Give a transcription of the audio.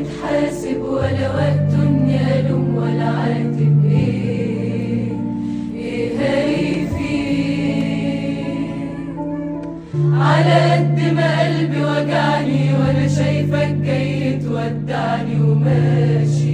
اتحاسب ولا وقت اني الوم ولا عاتب. ايه هيفيد على قد ما قلبي وجعني وانا شايفك جاي تودعني وماشي.